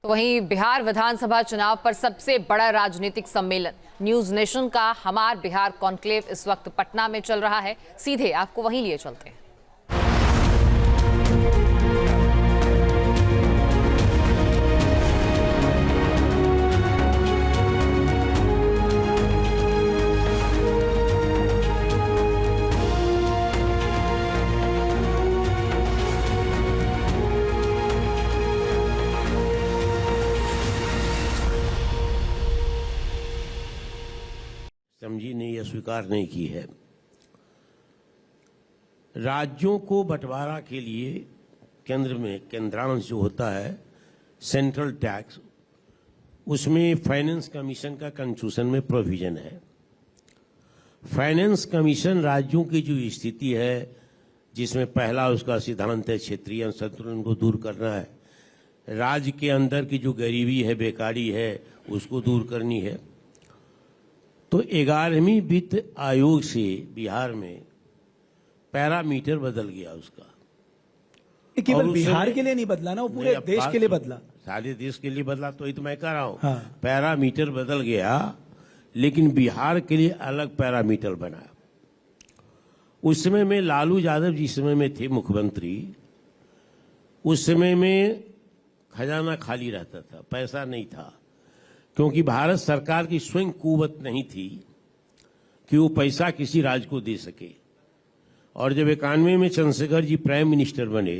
तो वहीं बिहार विधानसभा चुनाव पर सबसे बड़ा राजनीतिक सम्मेलन न्यूज नेशन का हमार बिहार कॉन्क्लेव इस वक्त पटना में चल रहा है। सीधे आपको वहीं लिए चलते हैं। समझी ने यह स्वीकार नहीं की है। राज्यों को बंटवारा के लिए केंद्र में केंद्रांश जो होता है सेंट्रल टैक्स, उसमें फाइनेंस कमीशन का कंस्टिट्यूशन में प्रोविजन है। फाइनेंस कमीशन राज्यों की जो स्थिति है, जिसमें पहला उसका सिद्धांत है क्षेत्रीय असंतुलन को दूर करना है, राज्य के अंदर की जो गरीबी है, बेकारी है, उसको दूर करनी है। तो 11वीं वित्त आयोग से बिहार में पैरामीटर बदल गया उसका। केवल बिहार के लिए नहीं बदला ना, वो पूरे देश के लिए बदला, सारे देश के लिए बदला। तो ये तो मैं कह रहा हूं, हाँ। पैरामीटर बदल गया, लेकिन बिहार के लिए अलग पैरामीटर बना। उस समय में लालू यादव जिस समय में थे मुख्यमंत्री, उस समय में खजाना खाली रहता था, पैसा नहीं था, क्योंकि भारत सरकार की स्वयं कुवत नहीं थी कि वो पैसा किसी राज्य को दे सके। और जब 91 में चंद्रशेखर जी प्राइम मिनिस्टर बने,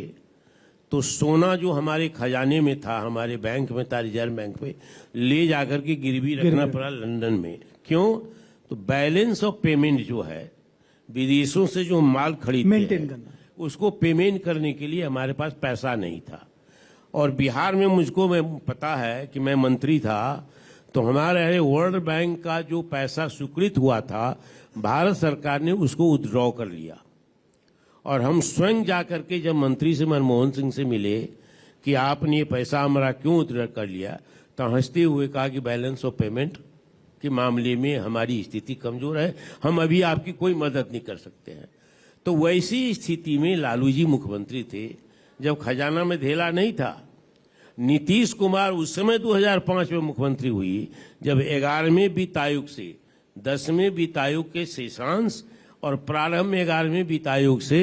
तो सोना जो हमारे खजाने में था, हमारे बैंक में था, रिजर्व बैंक में, ले जाकर के गिरवी रखना पड़ा लंदन में। क्यों? तो बैलेंस ऑफ पेमेंट जो है, विदेशों से जो माल खरीदते हैं, उसको पेमेंट करने के लिए हमारे पास पैसा नहीं था। और बिहार में मुझको पता है कि मैं मंत्री था, तो हमारे वर्ल्ड बैंक का जो पैसा स्वीकृत हुआ था, भारत सरकार ने उसको विथड्रॉ कर लिया। और हम स्वयं जाकर के जब मंत्री से मनमोहन सिंह से मिले कि आपने ये पैसा हमारा क्यों विथड्रॉ कर लिया, तो हंसते हुए कहा कि बैलेंस ऑफ पेमेंट के मामले में हमारी स्थिति कमजोर है, हम अभी आपकी कोई मदद नहीं कर सकते हैं। तो वैसी स्थिति में लालू जी मुख्यमंत्री थे जब खजाना में धेला नहीं था। नीतीश कुमार उस समय 2005 में मुख्यमंत्री हुई, जब 11वें वित्त आयोग से 10वें वित्त आयोग के शेषांश और प्रारंभ में 11वें वित्त आयोग से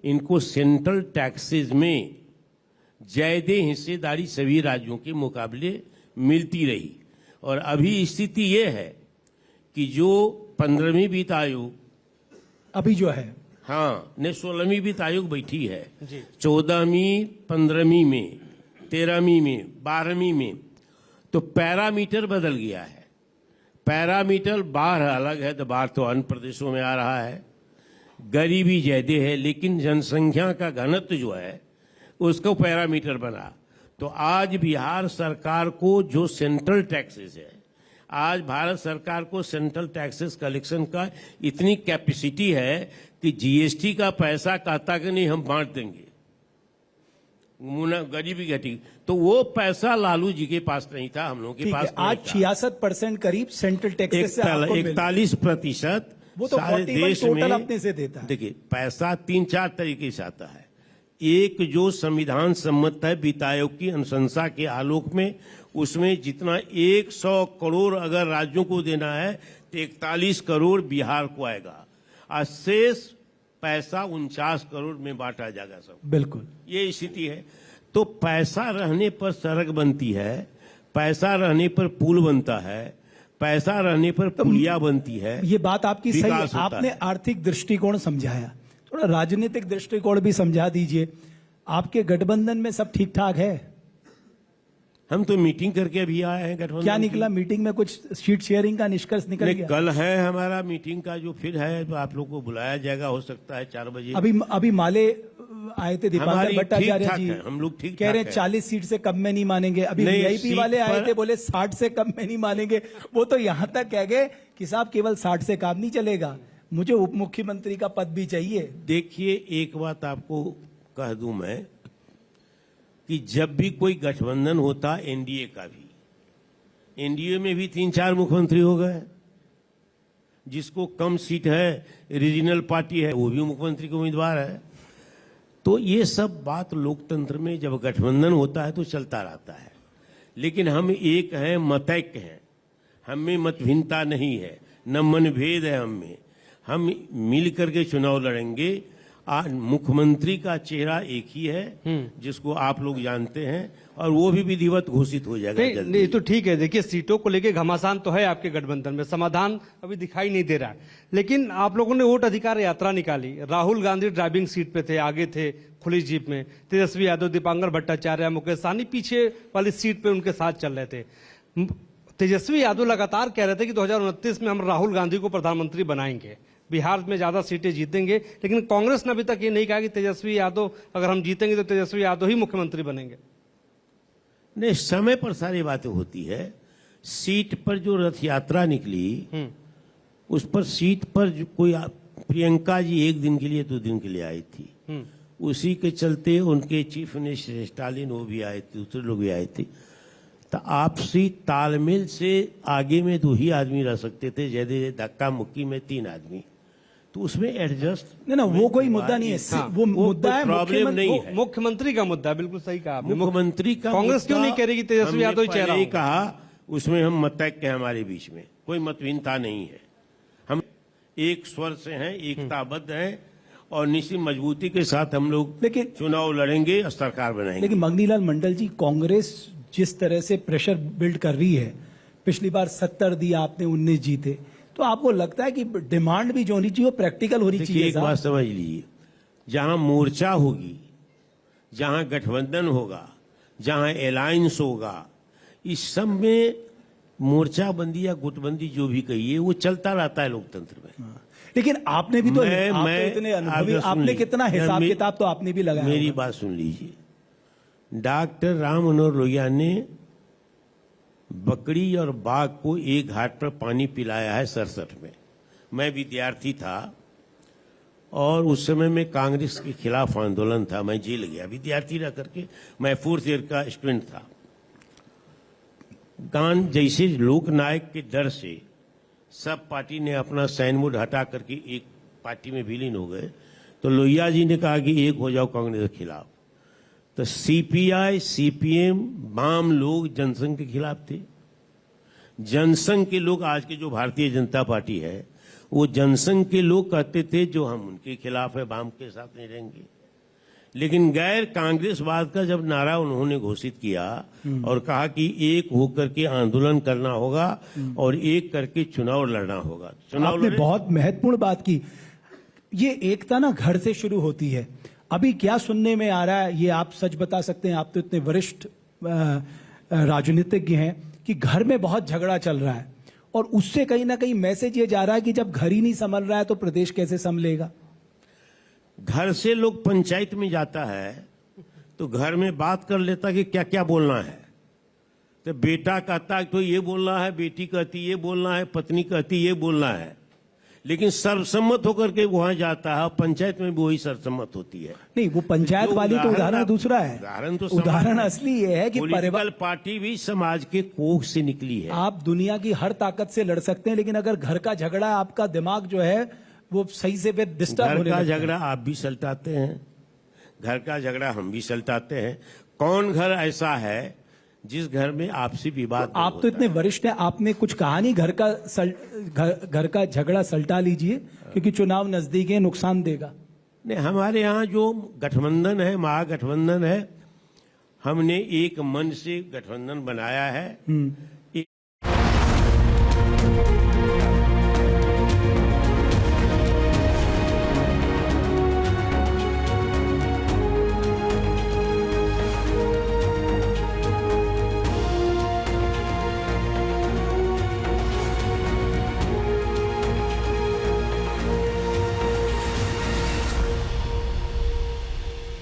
इनको सेंट्रल टैक्सेस में ज्यादा हिस्सेदारी सभी राज्यों के मुकाबले मिलती रही। और अभी स्थिति ये है कि जो 15वीं वित्त आयोग अभी जो है, हाँ, ने 16वीं वित्त आयोग बैठी है, 14वीं, 15वीं में, 13वीं में, 12वीं में, तो पैरामीटर बदल गया है। पैरामीटर बाढ़ अलग है, तो बाढ़ तो अन्य प्रदेशों में आ रहा है, गरीबी ज्यादा है, लेकिन जनसंख्या का घनत्व जो है उसको पैरामीटर बना। तो आज बिहार सरकार को जो सेंट्रल टैक्सेस है, आज भारत सरकार को सेंट्रल टैक्सेस कलेक्शन का इतनी कैपेसिटी है कि जीएसटी का पैसा कहता कि नहीं हम बांट देंगे, गरीबी घटी। तो वो पैसा लालू जी के पास नहीं था, हम लोगों के पास। आज 66% करीब सेंट्रल टैक्सेस से 41%, वो तो सारे देश में अपने से देता है। देखिए, पैसा 3-4 तरीके से आता है। एक जो संविधान सम्मत है वित्त आयोग की अनुशंसा के आलोक में, उसमें जितना 100 करोड़ अगर राज्यों को देना है, तो 41 करोड़ बिहार को आएगा, और शेष पैसा 49 करोड़ में बांटा जाएगा सब। बिल्कुल ये स्थिति है। तो पैसा रहने पर सड़क बनती है, पैसा रहने पर पुल बनता है, पैसा रहने पर पुलिया बनती है। ये बात आपकी सही है। आपने आर्थिक दृष्टिकोण समझाया, थोड़ा राजनीतिक दृष्टिकोण भी समझा दीजिए। आपके गठबंधन में सब ठीक ठाक है? हम तो मीटिंग करके अभी आए हैं गठबंधन। क्या निकला मीटिंग में? कुछ सीट शेयरिंग का निष्कर्ष निकल गया? कल है हमारा मीटिंग का जो फिर है, तो आप लोग को बुलाया जाएगा, हो सकता है 4 बजे। अभी माले आए थे, दीपांकर भट्टाचार्य जी, हम लोग ठीक कह रहे 40 सीट से कम में नहीं मानेंगे। अभी वीआईपी वाले आए थे, बोले 60 से कम में नहीं मानेंगे। वो तो यहां तक कह गए कि साहब केवल 60 से काम नहीं चलेगा, मुझे उप मुख्यमंत्री का पद भी चाहिए। देखिए, एक बात आपको कह दूं मैं कि जब भी कोई गठबंधन होता, एनडीए का भी, एनडीए में भी 3-4 मुख्यमंत्री हो गए। जिसको कम सीट है, रीजनल पार्टी है, वो भी मुख्यमंत्री के उम्मीदवार है। तो ये सब बात लोकतंत्र में जब गठबंधन होता है तो चलता रहता है। लेकिन हम एक हैं, मतैक्य हैं। हम में मतभिन्नता नहीं है, न मनभेद है हम में। हम मिल करके चुनाव लड़ेंगे। आज मुख्यमंत्री का चेहरा एक ही है, जिसको आप लोग जानते हैं, और वो भी विधिवत घोषित हो जाएगा जल्दी। नहीं तो ठीक है। देखिए, सीटों को लेके घमासान तो है आपके गठबंधन में, समाधान अभी दिखाई नहीं दे रहा है। लेकिन आप लोगों ने वोट अधिकार यात्रा निकाली। राहुल गांधी ड्राइविंग सीट पे थे, आगे थे खुली जीप में। तेजस्वी यादव, दीपांकर भट्टाचार्य, मुकेश सहनी पीछे वाली सीट पे उनके साथ चल रहे थे। तेजस्वी यादव लगातार कह रहे थे कि 2029 में हम राहुल गांधी को प्रधानमंत्री बनाएंगे, बिहार में ज्यादा सीटें जीतेंगे। लेकिन कांग्रेस ने अभी तक ये नहीं कहा कि तेजस्वी यादव अगर हम जीतेंगे तो तेजस्वी यादव ही मुख्यमंत्री बनेंगे। नहीं, समय पर सारी बातें होती है। सीट पर जो रथ यात्रा निकली, उस पर सीट पर जो कोई प्रियंका जी 1 दिन के लिए 2 दिन के लिए आई थी। उसी के चलते उनके चीफ मिनिस्टर स्टालिन वो भी आए थे, दूसरे लोग भी आए थे। तो आपसी तालमेल से आगे में 2 ही आदमी रह सकते थे, जैसे धक्का मुक्की में 3 आदमी। तो उसमें एडजस्ट नहीं ना, वो कोई मुद्दा नहीं है। वो मुद्दा है प्रॉब्लम नहीं है, मुख्यमंत्री का मुद्दा है। बिल्कुल सही कहा आपने। मुख्यमंत्री का कांग्रेस क्यों नहीं कह रही कि तेजस्वी यादव ही चेहरा हमने हो? कहा उसमें हम मतैक्य हैं, हमारे बीच में कोई मतभिन्नता नहीं है। हम एक स्वर से हैं, एकताबद्ध हैं, और निश्चित मजबूती के साथ हम लोग लेकिन चुनाव लड़ेंगे और सरकार बनाएंगे। लेकिन मंगनीलाल मंडल जी, कांग्रेस जिस तरह से प्रेशर बिल्ड कर रही है, पिछली बार 70 दिया आपने, 19 जीते, तो आपको लगता है कि डिमांड भी जो होनी चाहिए वो प्रैक्टिकल होनी देखिए, चाहिए? एक बात समझ लीजिए, जहां मोर्चा होगी, जहां गठबंधन होगा, जहां अलायंस होगा, इस सब में मोर्चाबंदी या गुटबंदी जो भी कहिए वो चलता रहता है लोकतंत्र में। लेकिन आपने भी तो मैं आप तो इतने अनुभवी, आप सुन आपने लीजिए। कितना हिसाब किताब तो आपने भी लगाया मेरी होगा। बात सुन लीजिए। डॉक्टर राम मनोहर लोहिया ने बकरी और बाघ को एक घाट पर पानी पिलाया है 67 में। मैं विद्यार्थी था और उस समय में कांग्रेस के खिलाफ आंदोलन था। मैं जेल गया विद्यार्थी रह करके। मैं 4th ईयर का स्टूडेंट था। गांधी जैसे लोकनायक के डर से सब पार्टी ने अपना साइन बोर्ड हटा करके एक पार्टी में विलीन हो गए, तो लोहिया जी ने कहा कि एक हो जाओ कांग्रेस के खिलाफ। तो सीपीआई, सीपीएम, वाम लोग जनसंघ के खिलाफ थे। जनसंघ के लोग, आज के जो भारतीय जनता पार्टी है, वो जनसंघ के लोग कहते थे जो हम उनके खिलाफ है, वाम के साथ नहीं रहेंगे। लेकिन गैर कांग्रेसवाद का जब नारा उन्होंने घोषित किया और कहा कि एक होकर के आंदोलन करना होगा और एक करके चुनाव लड़ना होगा, चुनाव आपने लड़े। बहुत महत्वपूर्ण बात की। ये एकता ना घर से शुरू होती है। अभी क्या सुनने में आ रहा है, ये आप सच बता सकते हैं, आप तो इतने वरिष्ठ राजनीतिज्ञ हैं, कि घर में बहुत झगड़ा चल रहा है और उससे कहीं ना कहीं मैसेज ये जा रहा है कि जब घर ही नहीं संभल रहा है तो प्रदेश कैसे संभलेगा? घर से लोग पंचायत में जाता है तो घर में बात कर लेता कि क्या क्या बोलना है। तो बेटा कहता है तो ये बोलना है, बेटी कहती ये बोलना है, पत्नी कहती ये बोलना है। लेकिन सर्वसम्मत होकर के वहां जाता है, पंचायत में भी वही सर्वसम्मत होती है। नहीं, वो पंचायत वाली तो उदाहरण दूसरा है। उदाहरण असली ये है कि पॉलिटिकल पार्टी भी समाज के कोख से निकली है। आप दुनिया की हर ताकत से लड़ सकते हैं, लेकिन अगर घर का झगड़ा, आपका दिमाग जो है वो सही से फिर डिस्टर्ब होने लगता है। घर का झगड़ा आप भी सलटाते हैं, घर का झगड़ा हम भी सलटाते हैं। कौन घर ऐसा है जिस घर में आपसी विवाद नहीं आप तो इतने वरिष्ठ हैं, आपने कुछ कहा नहीं घर का झगड़ा सलटा लीजिए क्योंकि चुनाव नजदीक है, नुकसान देगा? नहीं, हमारे यहाँ जो गठबंधन है, महागठबंधन है, हमने एक मन से गठबंधन बनाया है।